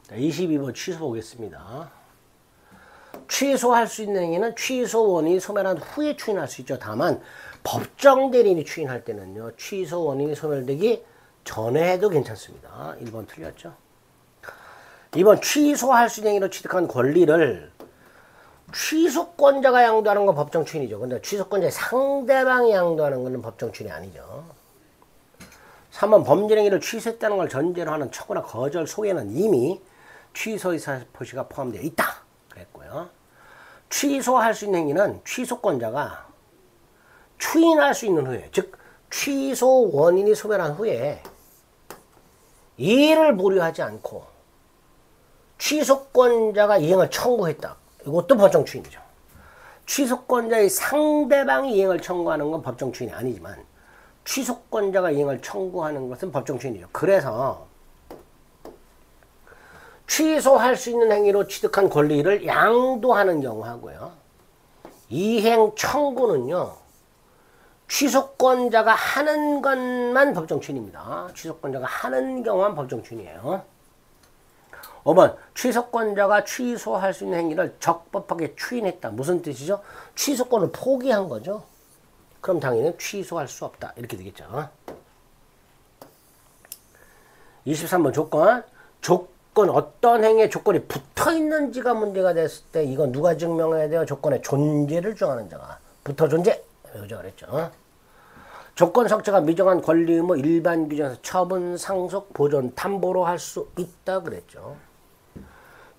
22번 취소 보겠습니다. 취소할 수 있는 행위는 취소 원인이 소멸한 후에 추인할 수 있죠. 다만 법정 대리인이 추인할 때는요. 취소 원인이 소멸되기 전에 해도 괜찮습니다. 1번 틀렸죠. 2번 취소할 수 있는 행위로 취득한 권리를 취소권자가 양도하는 건 법정 추인이죠. 근데 취소권자의 상대방이 양도하는 것은 법정 추인이 아니죠. 3번 범죄 행위를 취소했다는 걸 전제로 하는 처구나 거절 속에는 이미 취소 의사 표시가 포함되어 있다. 그랬고요. 취소할 수 있는 행위는 취소권자가 추인할 수 있는 후에, 즉 취소 원인이 소멸한 후에 이의를 보류하지 않고 취소권자가 이행을 청구했다. 이것도 법정 추인이죠. 취소권자의 상대방이 이행을 청구하는 건 법정 추인이 아니지만 취소권자가 이행을 청구하는 것은 법정 추인이죠. 그래서 취소할 수 있는 행위로 취득한 권리를 양도하는 경우 하고요. 이행 청구는요. 취소권자가 하는 것만 법정 추인입니다. 취소권자가 하는 경우만 법정 추인이에요. 5번 취소권자가 취소할 수 있는 행위를 적법하게 추인했다. 무슨 뜻이죠? 취소권을 포기한 거죠. 그럼 당연히 취소할 수 없다. 이렇게 되겠죠. 23번 조건. 어떤 행위에 조건이 붙어있는지가 문제가 됐을 때 이건 누가 증명해야 돼요? 조건의 존재를 주장하는 자가. 붙어 존재. 여자 그랬죠. 조건 석자가 미정한 권리 의무 일반 규정에서 처분, 상속, 보존, 담보로 할 수 있다 그랬죠.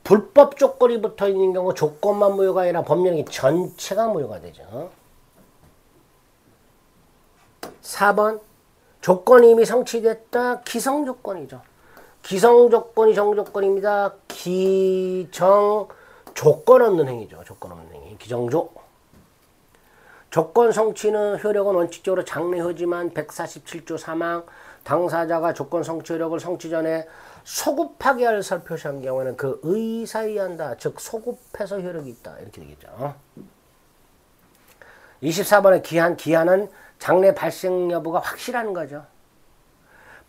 불법 조건이 붙어있는 경우 조건만 무효가 아니라 법령이 전체가 무효가 되죠. 4번 조건이 이미 성취됐다. 기성조건이죠. 기성조건이 정조건입니다. 기정 조건 없는 행위죠. 조건 없는 행위. 기정조. 조건 성취는 효력은 원칙적으로 장래효지만 147조 사망 당사자가 조건 성취 효력을 성취 전에 소급하게 할 것을 표시한 경우에는 그 의사에 의한다. 즉 소급해서 효력이 있다. 이렇게 되겠죠. 24번의 기한은 장래 발생 여부가 확실한 거죠.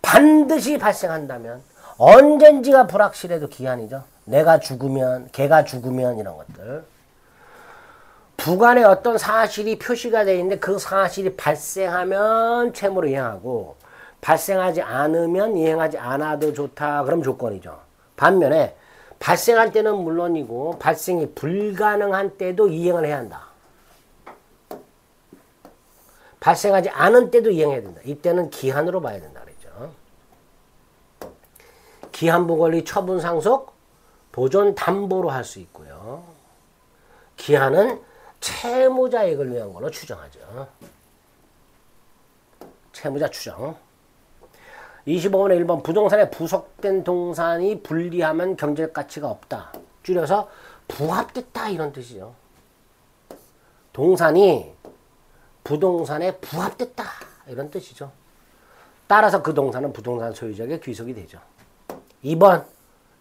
반드시 발생한다면 언젠지가 불확실해도 기한이죠. 내가 죽으면, 걔가 죽으면 이런 것들. 부관에 어떤 사실이 표시가 되어 있는데 그 사실이 발생하면 채무를 이행하고 발생하지 않으면 이행하지 않아도 좋다. 그럼 조건이죠. 반면에 발생할 때는 물론이고 발생이 불가능한 때도 이행을 해야 한다. 발생하지 않은 때도 이행해야 된다. 이때는 기한으로 봐야 된다. 기한부 권리 처분 상속 보존 담보로 할 수 있고요. 기한은 채무자액을 위한 걸로 추정하죠. 채무자 추정. 25번에 1번 부동산에 부속된 동산이 분리하면 경제적 가치가 없다. 줄여서 부합됐다 이런 뜻이죠. 동산이 부동산에 부합됐다 이런 뜻이죠. 따라서 그 동산은 부동산 소유자에게 귀속이 되죠. 2번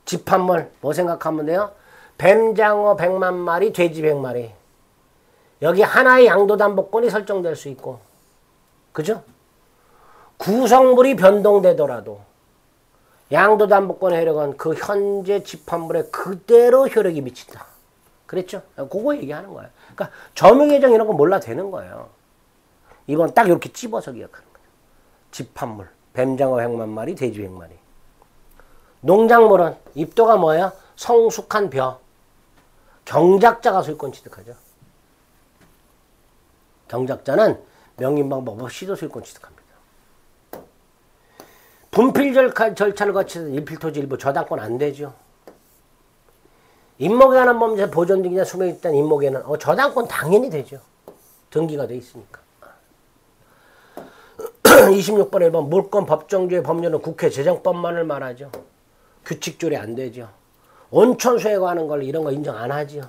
집합물 뭐 생각하면 돼요? 뱀장어 100만 마리, 돼지 100마리. 여기 하나의 양도담보권이 설정될 수 있고 그죠? 구성물이 변동되더라도 양도담보권의 효력은 그 현재 집합물에 그대로 효력이 미친다. 그랬죠? 그거 얘기하는 거예요. 그러니까 점유계정 이런 거 몰라도 되는 거예요. 2번 딱 이렇게 찝어서 기억하는 거예요. 집합물 뱀장어 100만 마리, 돼지 100마리. 농작물은 입도가 뭐예요? 성숙한 벼. 경작자가 소유권 취득하죠. 경작자는 명인방법 없이 소유권 취득합니다. 분필 절차를 거치는 일필토지 일부 저당권 안 되죠. 임목에 관한 범죄 보존 등기나 수명이 있다는 임목에는 저당권 당연히 되죠. 등기가 돼 있으니까. 26번 1번 물권 법정주의 법률은 국회 재정법만을 말하죠. 규칙조례 안 되죠. 온천수에 관한 걸 이런 거 인정 안 하죠.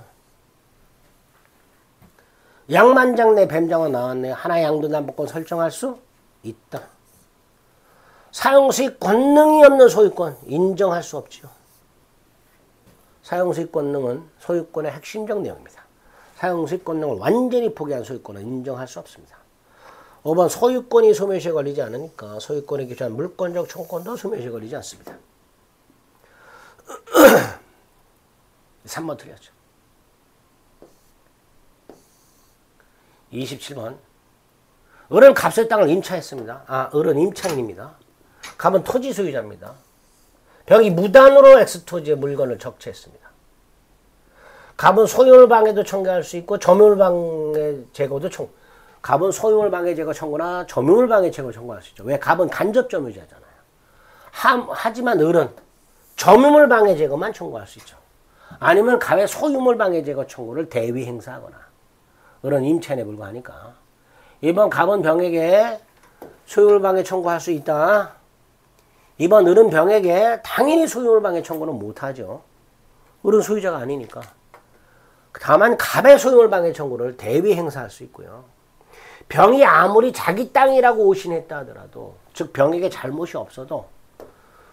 양만장 내 뱀장어 나왔네요. 하나의 양도담보권 설정할 수 있다. 사용수익 권능이 없는 소유권 인정할 수 없죠. 사용수익 권능은 소유권의 핵심적 내용입니다. 사용수익 권능을 완전히 포기한 소유권은 인정할 수 없습니다. 5번 소유권이 소멸시에 걸리지 않으니까 소유권에 기초한 물권적 청권도 소멸시에 걸리지 않습니다. 3번 틀렸죠. 27번. 을은 갑의 땅을 임차했습니다. 을은 임차인입니다. 갑은 토지 소유자입니다. 병이 무단으로 X토지의 물건을 적재했습니다. 갑은 소유물 방해도 청구할 수 있고 점유물 방해 제거도 갑은 소유물 방해 제거 청구나 점유물 방해 제거 청구할 수 있죠. 왜? 갑은 간접 점유자잖아요. 하지만 을은 점유물 방해 제거만 청구할 수 있죠. 아니면 갑의 소유물 방해 제거 청구를 대위 행사하거나. 을은 임차인에 불과하니까. 1번 갑은 병에게 소유물 방해 청구할 수 있다. 2번 을은 병에게 당연히 소유물 방해 청구는 못하죠. 을은 소유자가 아니니까. 다만 갑의 소유물 방해 청구를 대위 행사할 수 있고요. 병이 아무리 자기 땅이라고 오신했다 하더라도, 즉 병에게 잘못이 없어도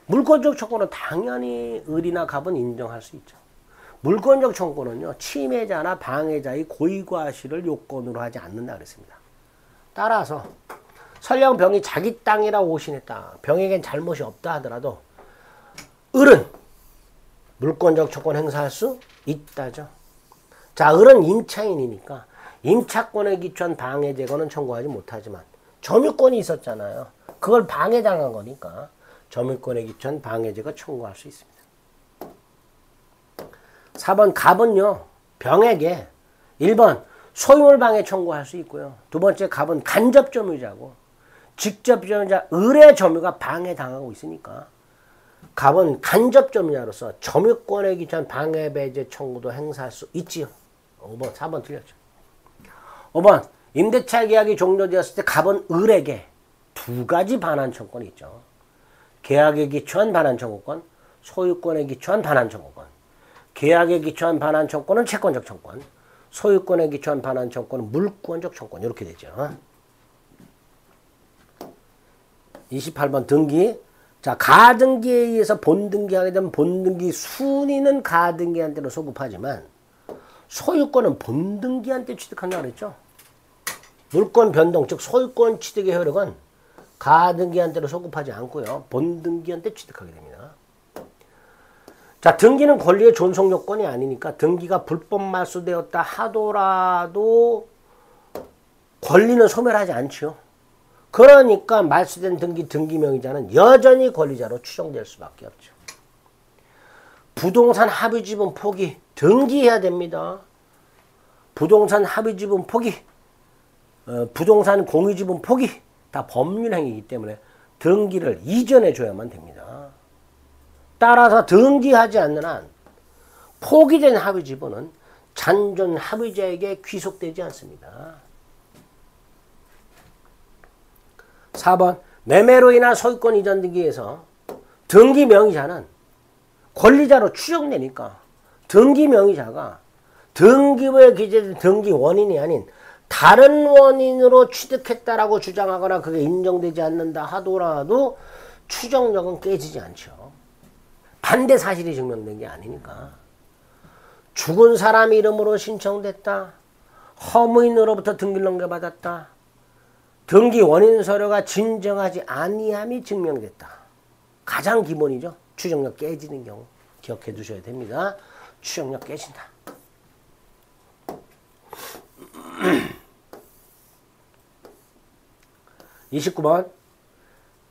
물권적 청구는 당연히 을이나 갑은 인정할 수 있죠. 물권적 청구는요, 침해자나 방해자의 고의과실을 요건으로 하지 않는다 그랬습니다. 따라서 설령 병이 자기 땅이라고 오신했다, 병에겐 잘못이 없다 하더라도 을은 물권적 청구를 행사할 수 있다죠. 자, 을은 임차인이니까 임차권에 기초한 방해 제거는 청구하지 못하지만 점유권이 있었잖아요. 그걸 방해당한 거니까 점유권에 기초한 방해 제거 청구할 수 있습니다. 4번 갑은요, 병에게 1번 소유물 방해 청구할 수 있고요. 두 번째 갑은 간접 점유자고 직접 점유자 을의 점유가 방해당하고 있으니까 갑은 간접 점유자로서 점유권에 기초한 방해 배제 청구도 행사할 수 있지요. 5번, 4번 틀렸죠. 5번 임대차 계약이 종료되었을 때 갑은 을에게 두 가지 반환 청구권이 있죠. 계약에 기초한 반환 청구권, 소유권에 기초한 반환 청구권. 계약에 기초한 반환 청구권은 채권적 청구권, 소유권에 기초한 반환 청구권은 물권적 청구권. 이렇게 되죠. 28번 등기. 자, 가등기에 의해서 본등기하게 되면 본등기 순위는 가등기한테로 소급하지만 소유권은 본등기한테 취득한다고 그랬죠. 물권 변동, 즉 소유권 취득의 효력은 가등기한테로 소급하지 않고요. 본등기한테 취득하게 됩니다. 자, 등기는 권리의 존속 요건이 아니니까 등기가 불법 말소되었다 하더라도 권리는 소멸하지 않죠. 그러니까 말소된 등기명의자는 여전히 권리자로 추정될 수밖에 없죠. 부동산 합의지분 포기, 등기해야 됩니다. 부동산 합의지분 포기, 부동산 공유지분 포기, 다 법률행위이기 때문에 등기를 이전해 줘야만 됩니다. 따라서 등기하지 않는 한 포기된 합의지분은 잔존 합의자에게 귀속되지 않습니다. 4번 매매로 인한 소유권 이전 등기에서 등기 명의자는 권리자로 추정되니까 등기 명의자가 등기부에 기재된 등기 원인이 아닌 다른 원인으로 취득했다라고 주장하거나 그게 인정되지 않는다 하더라도 추정력은 깨지지 않죠. 반대 사실이 증명된 게 아니니까. 죽은 사람 이름으로 신청됐다. 허무인으로부터 등기를 넘겨받았다. 등기 원인 서류가 진정하지 아니함이 증명됐다. 가장 기본이죠. 추정력 깨지는 경우 기억해 두셔야 됩니다. 추정력 깨진다. 29번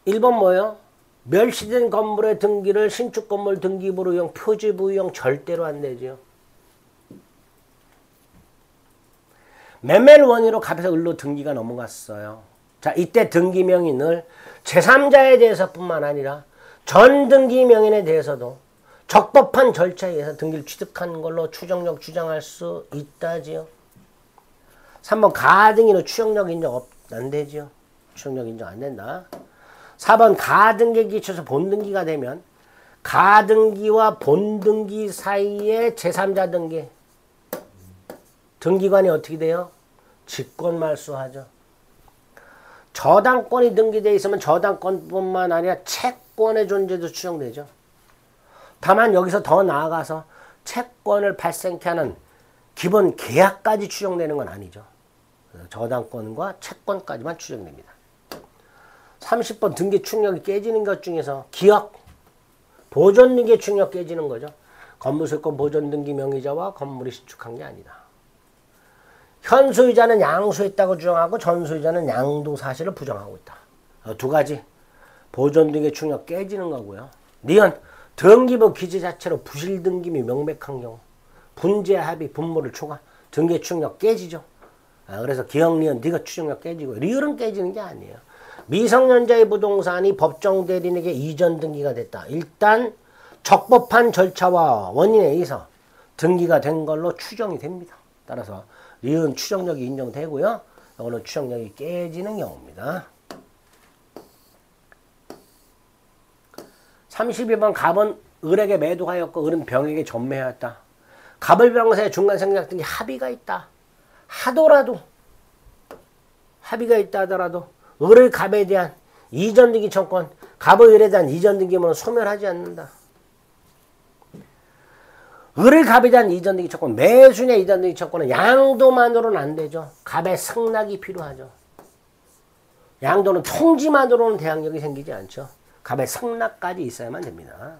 1번 뭐예요? 멸시된 건물의 등기를 신축 건물 등기부로용 표지부용 절대로 안 되죠. 매매를 원인으로 갑에서 을로 등기가 넘어갔어요. 자, 이때 등기 명인을 제3자에 대해서뿐만 아니라 전 등기 명인에 대해서도 적법한 절차에 의해서 등기를 취득한 걸로 추정력 주장할 수 있다지요. 3번 가등기로 추정력 인정 안 되지요. 추정력 인정 안 된다. 4번 가등기에 기초해서 본등기가 되면 가등기와 본등기 사이에 제3자 등기 등기관이 어떻게 돼요? 직권말소하죠. 저당권이 등기되어 있으면 저당권뿐만 아니라 채권의 존재도 추정되죠. 다만 여기서 더 나아가서 채권을 발생케 하는 기본 계약까지 추정되는 건 아니죠. 저당권과 채권까지만 추정됩니다. 30번 등기 충력이 깨지는 것 중에서 기억, 보존 등기 충력 깨지는 거죠. 건물 소유권 보존 등기 명의자와 건물이 신축한 게 아니다. 현 소유자는 양수했다고 주장하고 전 소유자는 양도 사실을 부정하고 있다. 두 가지. 보존 등기 충력 깨지는 거고요. 니은 등기부 기재 자체로 부실 등기미 명백한 경우 분재 합의 분모를 초과 등기 충력 깨지죠. 그래서 기억 니은 니가 추정력 깨지고 리을은 깨지는 게 아니에요. 미성년자의 부동산이 법정 대리인에게 이전 등기가 됐다. 일단 적법한 절차와 원인에 의해서 등기가 된 걸로 추정이 됩니다. 따라서 리은 추정력이 인정되고요. 이거는 추정력이 깨지는 경우입니다. 32번 갑은 을에게 매도하였고 을은 병에게 전매하였다. 갑을 병사의 중간 생략 등기 합의가 있다. 하더라도 합의가 있다 하더라도 을의 갑에 대한 이전 등기 청권, 갑의 을에 대한 이전 등기문은 소멸하지 않는다. 을의 갑에 대한 이전 등기 청권, 매수인의 이전 등기 청권은 양도만으로는 안 되죠. 갑의 승낙이 필요하죠. 양도는 통지만으로는 대항력이 생기지 않죠. 갑의 승낙까지 있어야만 됩니다.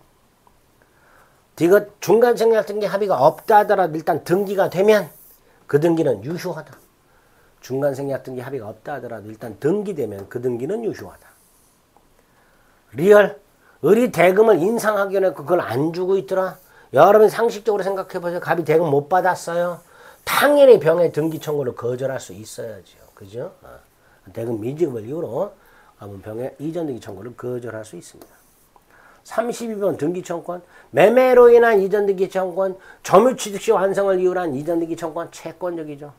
디귿 중간 생략 등기 합의가 없다 하더라도 일단 등기가 되면 그 등기는 유효하다. 중간 생략 등기 합의가 없다 하더라도 일단 등기되면 그 등기는 유효하다. 리얼 을이 대금을 인상하기 전에 그걸 안 주고 있더라. 여러분 상식적으로 생각해보세요. 갑이 대금 못 받았어요. 당연히 병의 등기 청구를 거절할 수 있어야죠. 그죠? 대금 미지급을 이유로 갑은 병의 이전 등기 청구를 거절할 수 있습니다. 32번 등기청권, 매매로 인한 이전 등기 청권, 점유취득시 완성을 이유로 한 이전 등기 청권 채권적이죠.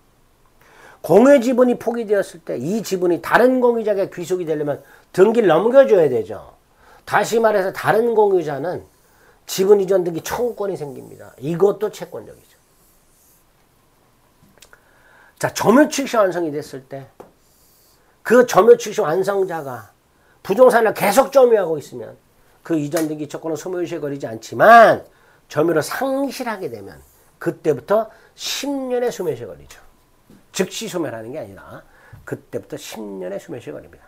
공유 지분이 포기되었을 때 이 지분이 다른 공유자에게 귀속이 되려면 등기를 넘겨줘야 되죠. 다시 말해서 다른 공유자는 지분 이전 등기 청구권이 생깁니다. 이것도 채권적이죠. 자, 점유취득시 완성이 됐을 때 그 점유취득시 완성자가 부동산을 계속 점유하고 있으면 그 이전 등기 청구는 소멸시에 걸리지 않지만 점유를 상실하게 되면 그때부터 10년의 소멸시에 걸리죠. 즉시 소멸하는 게 아니라 그때부터 10년의 소멸시에 걸립니다.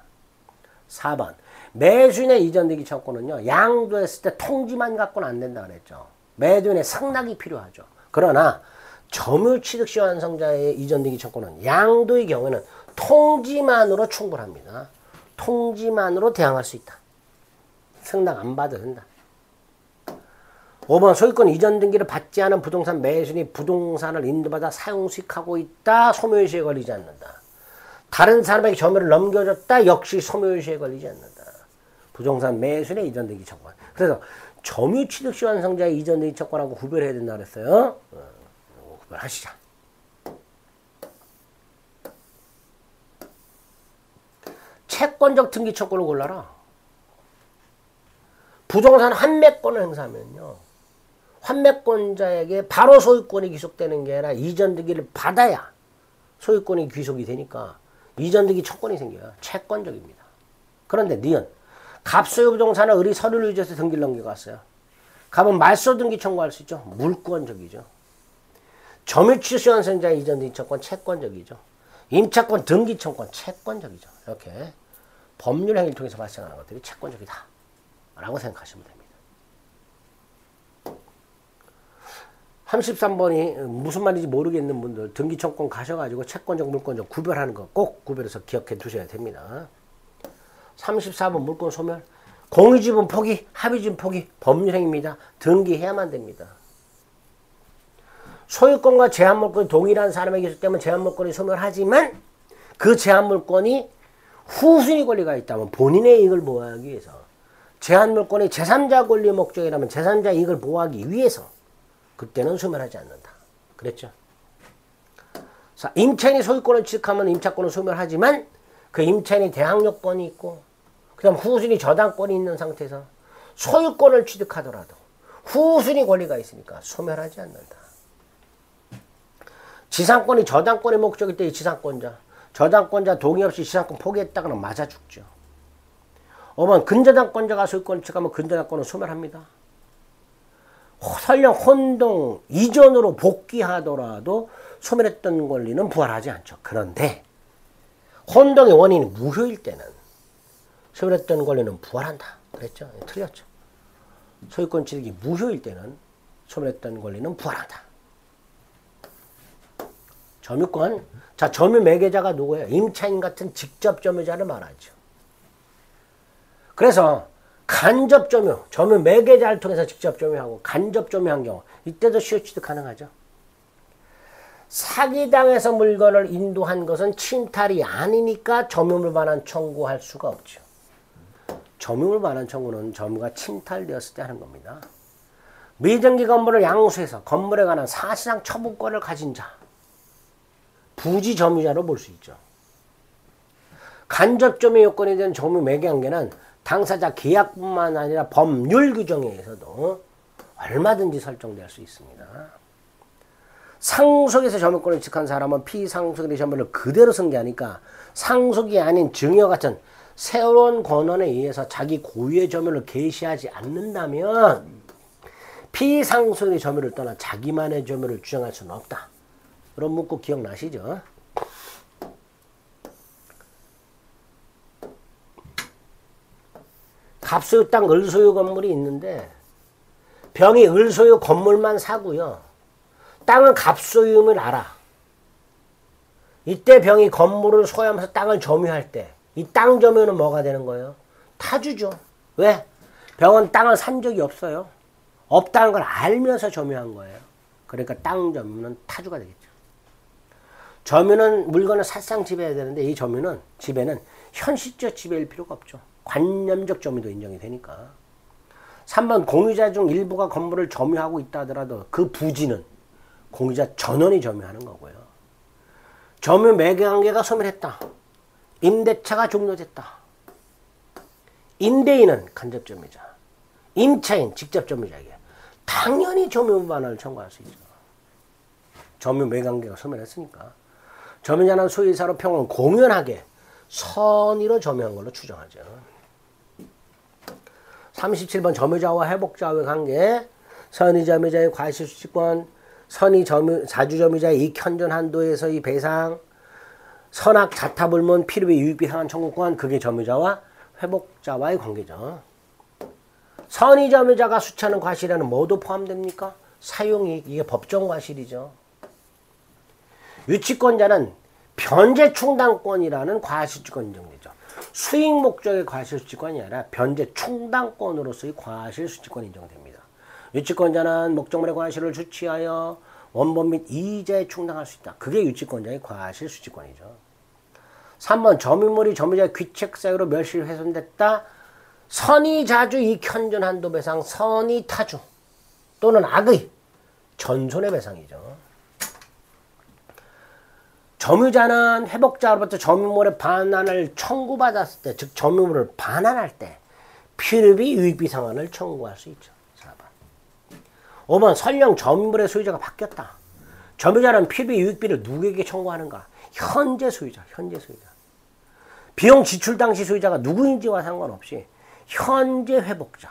4번 매수인의 이전 등기 청구는요. 양도했을 때 통지만 갖고는 안 된다 그랬죠. 매도인의 승낙이 필요하죠. 그러나 점유취득시 완성자의 이전 등기 청구는 양도의 경우에는 통지만으로 충분합니다. 통지만으로 대항할 수 있다. 승낙 안 받아도 된다. 5번 소유권 이전 등기를 받지 않은 부동산 매수인이 부동산을 인도받아 사용수익하고 있다. 소멸시에 걸리지 않는다. 다른 사람에게 점유를 넘겨줬다. 역시 소멸시에 걸리지 않는다. 부동산 매수인의 이전 등기 청권. 그래서 점유취득시 완성자의 이전 등기 청권하고 구별해야 된다 그랬어요. 구별하시자. 채권적 등기 청권을 골라라. 부동산 환매권을 행사하면요. 환매권자에게 바로 소유권이 귀속되는 게 아니라 이전 등기를 받아야 소유권이 귀속이 되니까 이전 등기 청권이 생겨요. 채권적입니다. 그런데 니은 갑소유 부동산을 을이 서류를 유지해서 등기를 넘겨갔어요. 갑은 말소 등기 청구할 수 있죠. 물권적이죠. 점유취득시 완성자의 이전 등기 청권 채권적이죠. 임차권 등기 청권 채권적이죠. 이렇게 법률 행위를 통해서 발생하는 것들이 채권적이다 라고 생각하시면 됩니다. 33번이 무슨 말인지 모르겠는 분들 등기 청권 가셔가지고 채권적 물권적 구별하는 거 꼭 구별해서 기억해 두셔야 됩니다. 34번 물권 소멸, 공유지분 포기, 합의지분 포기 법률행위입니다. 등기해야만 됩니다. 소유권과 제한물권이 동일한 사람에게 있기 때문에 제한물권이 소멸하지만 그 제한물권이 후순위 권리가 있다면 본인의 이익을 보호하기 위해서 제한물권이 제3자 권리 목적이라면 제3자 이익을 보호하기 위해서 그때는 소멸하지 않는다. 그랬죠? 자, 임차인이 소유권을 취득하면 임차권은 소멸하지만 그 임차인이 대항력권이 있고 그 다음 후순위 저당권이 있는 상태에서 소유권을 취득하더라도 후순위 권리가 있으니까 소멸하지 않는다. 지상권이 저당권의 목적일 때 이 지상권자, 저당권자 동의 없이 지상권 포기했다가는 맞아 죽죠. 5번 근저당권자가 소유권을 취득하면 근저당권은 소멸합니다. 설령 혼동 이전으로 복귀하더라도 소멸했던 권리는 부활하지 않죠. 그런데 혼동의 원인이 무효일 때는 소멸했던 권리는 부활한다. 그랬죠? 틀렸죠. 소유권 취득이 무효일 때는 소멸했던 권리는 부활한다. 점유권. 자, 점유 매개자가 누구예요? 임차인 같은 직접 점유자를 말하죠. 그래서 간접 점유, 점유 매개자를 통해서 직접 점유하고 간접 점유한 경우 이때도 시효 취득 가능하죠. 사기당해서 물건을 인도한 것은 침탈이 아니니까 점유물 반환 청구할 수가 없죠. 점유물 반환 청구는 점유가 침탈되었을 때 하는 겁니다. 미등기 건물을 양수해서 건물에 관한 사실상 처분권을 가진 자, 부지 점유자로 볼 수 있죠. 간접 점유 요건이 되는 점유 매개관계는 당사자 계약뿐만 아니라 법률 규정에 의해서도 얼마든지 설정될 수 있습니다. 상속에서 점유권을 취득한 사람은 피상속인의 점유를 그대로 쓴 게 아니까 상속이 아닌 증여 같은 새로운 권한에 의해서 자기 고유의 점유를 개시하지 않는다면 피상속인의 점유를 떠나 자기만의 점유를 주장할 수는 없다. 그런 문구 기억나시죠? 갑소유 땅 을소유 건물이 있는데 병이 을소유 건물만 사고요. 땅은 갑소유임을 알아. 이때 병이 건물을 소유하면서 땅을 점유할 때 이 땅 점유는 뭐가 되는 거예요? 타주죠. 왜? 병은 땅을 산 적이 없어요. 없다는 걸 알면서 점유한 거예요. 그러니까 땅 점유는 타주가 되겠죠. 점유는 물건을 사실상 지배해야 되는데 이 점유는 지배는 현실적 지배일 필요가 없죠. 관념적 점유도 인정이 되니까. 3번 공유자 중 일부가 건물을 점유하고 있다 하더라도 그 부지는 공유자 전원이 점유하는 거고요. 점유 매개관계가 소멸했다. 임대차가 종료됐다. 임대인은 간접 점유자, 임차인 직접 점유자에게 당연히 점유 반환을 청구할 수 있죠. 점유 매개관계가 소멸했으니까. 점유자는 소유이사로 평은 공연하게 선의로 점유한 걸로 추정하죠. 37번 점유자와 회복자와의 관계. 선의 점유자의 과실수취권, 선의 자주 점유자의 이익 현존 한도에서의 배상, 선악 자타불문 필요비 유익비 상환 청구권. 그게 점유자와 회복자와의 관계죠. 선의 점유자가 수취하는 과실에는 뭐도 포함됩니까? 사용이익. 이게 법정 과실이죠. 유치권자는 변제 충당권이라는 과실수취권 인정되죠. 수익 목적의 과실수취권이 아니라 변제 충당권으로서의 과실수취권 인정됩니다. 유치권자는 목적물의 과실을 주치하여 원본 및 이자에 충당할 수 있다. 그게 유치권자의 과실수취권이죠. 3번 점유물이 점유자의 귀책 사유로 멸실 훼손됐다. 선의 자주 이익 현존 한도 배상, 선의 타주 또는 악의 전손의 배상이죠. 점유자는 회복자로부터 점유물의 반환을 청구받았을 때, 즉 점유물을 반환할 때 필요비 유익비 상환을 청구할 수 있죠. 4번. 5번 설령 점유물의 소유자가 바뀌었다. 점유자는 필요비 유익비를 누구에게 청구하는가? 현재 소유자, 현재 소유자. 비용 지출 당시 소유자가 누구인지와 상관없이 현재 회복자,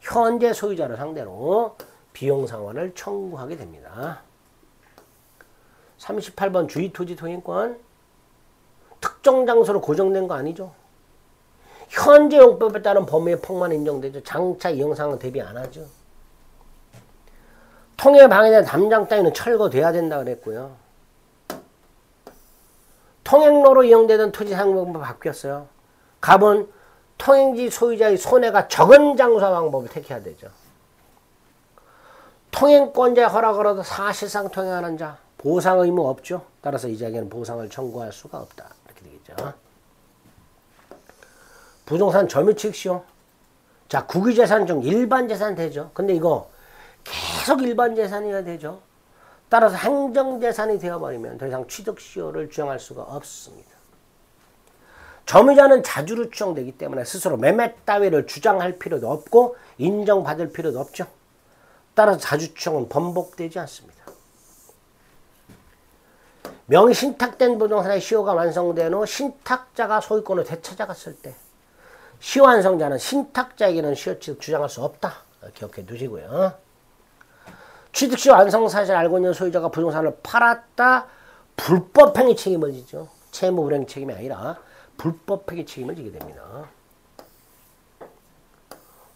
현재 소유자를 상대로 비용 상환을 청구하게 됩니다. 38번 주의토지 통행권. 특정 장소로 고정된 거 아니죠. 현재 용법에 따른 범위의 폭만 인정되죠. 장차 이용상은 대비 안 하죠. 통행 방해된 담장 따위는 철거돼야 된다 그랬고요. 통행로로 이용되던 토지 사용 방법이 바뀌었어요. 갑은 통행지 소유자의 손해가 적은 장사 방법을 택해야 되죠. 통행권자의 허락을 얻어 사실상 통행하는 자, 보상 의무 없죠. 따라서 이 자에게는 보상을 청구할 수가 없다. 이렇게 되겠죠. 부동산 점유취득시효. 자, 국유재산 중 일반재산 되죠. 근데 이거 계속 일반재산이어야 되죠. 따라서 행정재산이 되어버리면 더 이상 취득시효를 주장할 수가 없습니다. 점유자는 자주로 추정되기 때문에 스스로 매매 따위를 주장할 필요도 없고 인정받을 필요도 없죠. 따라서 자주 추정은 번복되지 않습니다. 명의 신탁된 부동산의 시효가 완성된 후 신탁자가 소유권을 되찾아갔을 때 시효 완성자는 신탁자에게는 시효 취득 주장할 수 없다. 기억해 두시고요. 취득시효 완성 사실을 알고 있는 소유자가 부동산을 팔았다. 불법행위 책임을 지죠. 채무불이행 책임이 아니라 불법행위 책임을 지게 됩니다.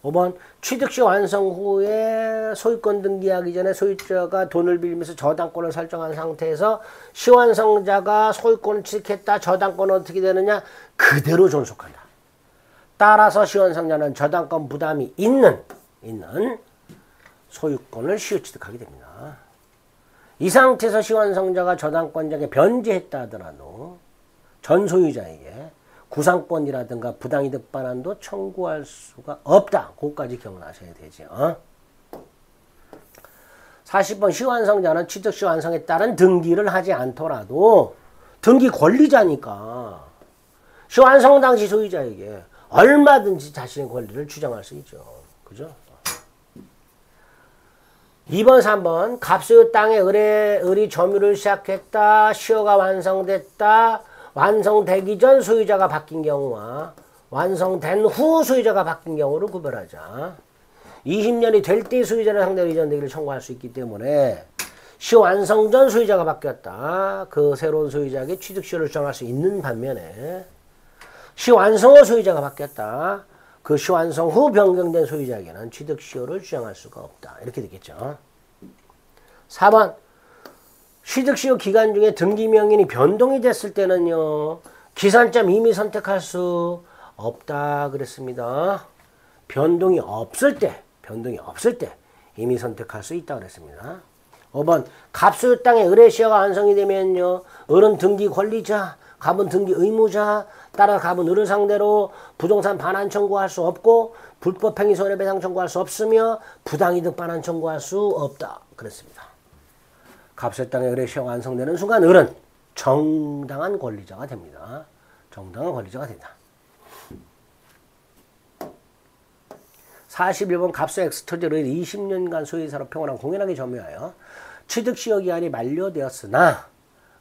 5번 취득시 완성 후에 소유권 등기하기 전에 소유자가 돈을 빌리면서 저당권을 설정한 상태에서 시완성자가 소유권을 취득했다. 저당권은 어떻게 되느냐? 그대로 존속한다. 따라서 시완성자는 저당권 부담이 있는 소유권을 시효취득하게 됩니다. 이 상태에서 시완성자가 저당권자에게 변제했다 하더라도 전 소유자에게 구상권이라든가 부당이득 반환도 청구할 수가 없다. 그것까지 기억나셔야 되죠. 40번 시완성자는 취득시 완성에 따른 등기를 하지 않더라도 등기 권리자니까 시완성 당시 소유자에게 얼마든지 자신의 권리를 주장할 수 있죠. 그죠? 2번, 3번 갑소유 땅에 을이 점유를 시작했다. 시효가 완성됐다. 완성되기 전 소유자가 바뀐 경우와 완성된 후 소유자가 바뀐 경우를 구별하자. 20년이 될 때 소유자를 상대로 이전 등기를 청구할 수 있기 때문에 시완성 전 소유자가 바뀌었다. 그 새로운 소유자에게 취득시효를 주장할 수 있는 반면에 시완성 후 소유자가 바뀌었다. 그 시완성 후 변경된 소유자에게는 취득시효를 주장할 수가 없다. 이렇게 되겠죠. 4번 취득시효 기간 중에 등기명인이 변동이 됐을 때는요. 기산점 이미 선택할 수 없다 그랬습니다. 변동이 없을 때 이미 선택할 수 있다 그랬습니다. 5번 갑소유 땅의 을의 시효가 완성이 되면요. 을은 등기 권리자, 갑은 등기 의무자, 따라 갑은 을을 상대로 부동산 반환 청구할 수 없고 불법행위 손해배상 청구할 수 없으며 부당이득 반환 청구할 수 없다 그랬습니다. 갑소유 땅의 을의 시효가 완성되는 순간 을은 정당한 권리자가 됩니다. 정당한 권리자가 된다. 41번 갑소 엑스토지를 20년간 소유이사로 평온하고 공연하게 점유하여 취득시효 기한이 만료되었으나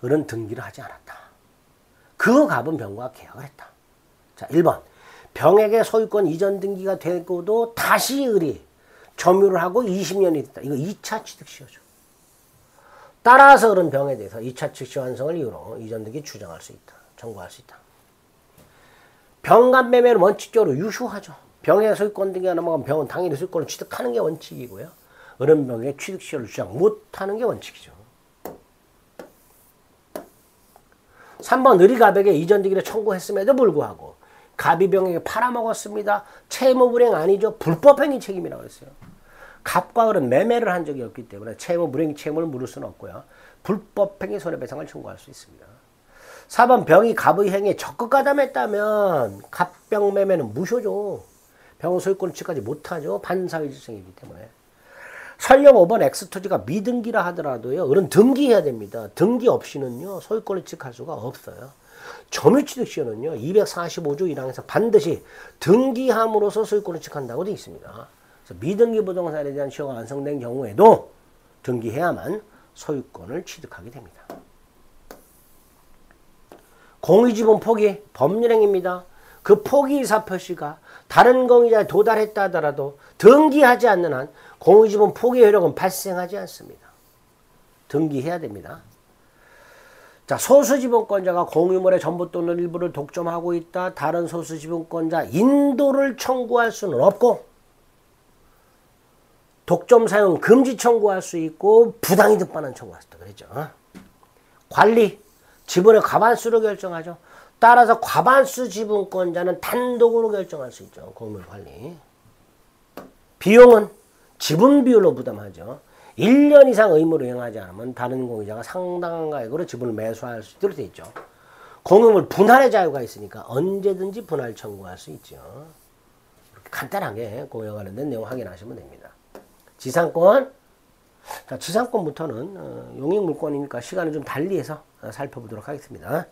을은 등기를 하지 않았다. 그 갑은 병과 계약을 했다. 자, 1번 병에게 소유권 이전 등기가 되고도 다시 을이 점유를 하고 20년이 됐다. 이거 2차 취득시효죠. 따라서 을은 병에 대해서 2차 취득시효 완성을 이유로 이전 등기 주장할 수 있다. 청구할 수 있다. 병간 매매는 원칙적으로 유효하죠. 병의 소유권 등기가 넘어가면 병은 당연히 소유권을 취득하는 게 원칙이고요. 을은 병의 취득시효를 주장 못하는 게 원칙이죠. 3번 을이 갑에게 이전 등기를 청구했음에도 불구하고 갑이 병에게 팔아먹었습니다. 채무불이행 아니죠. 불법행위 책임이라고 했어요. 갑과 을은 매매를 한 적이 없기 때문에 채무불이행 채무를 물을 수는 없고요. 불법행위 손해배상을 청구할 수 있습니다. 4번 병이 갑의 행위에 적극 가담했다면 갑병 매매는 무효죠. 병은 소유권을 취득하지 못하죠. 반사회질성이기 때문에. 설령 5번 엑스토지가 미등기라 하더라도요. 을은 등기해야 됩니다. 등기 없이는요. 소유권을 취득할 수가 없어요. 점유취득시효는요. 245조 1항에서 반드시 등기함으로써 소유권을 취득한다고 되어 있습니다. 그래서 미등기 부동산에 대한 시효가 완성된 경우에도 등기해야만 소유권을 취득하게 됩니다. 공유지분 포기 법률행위입니다. 그 포기이사 표시가 다른 공유자에 도달했다 하더라도 등기하지 않는 한 공유지분 포기 효력은 발생하지 않습니다. 등기해야 됩니다. 자, 소수지분권자가 공유물의 전부 또는 일부를 독점하고 있다. 다른 소수지분권자 인도를 청구할 수는 없고 독점 사용 금지 청구할 수 있고 부당이득 반환 청구할 수 있다 그랬죠. 관리, 지분의 과반수로 결정하죠. 따라서 과반수 지분권자는 단독으로 결정할 수 있죠. 공유물 관리. 비용은 지분 비율로 부담하죠. 1년 이상 의무를 이행하지 않으면 다른 공유자가 상당한 가액으로 지분을 매수할 수 있도록 되어 있죠. 공유물 분할의 자유가 있으니까 언제든지 분할 청구할 수 있죠. 이렇게 간단하게 공유와 관련된 내용 확인하시면 됩니다. 지상권. 자, 지상권부터는 용익물권이니까 시간을 좀 달리해서 살펴보도록 하겠습니다.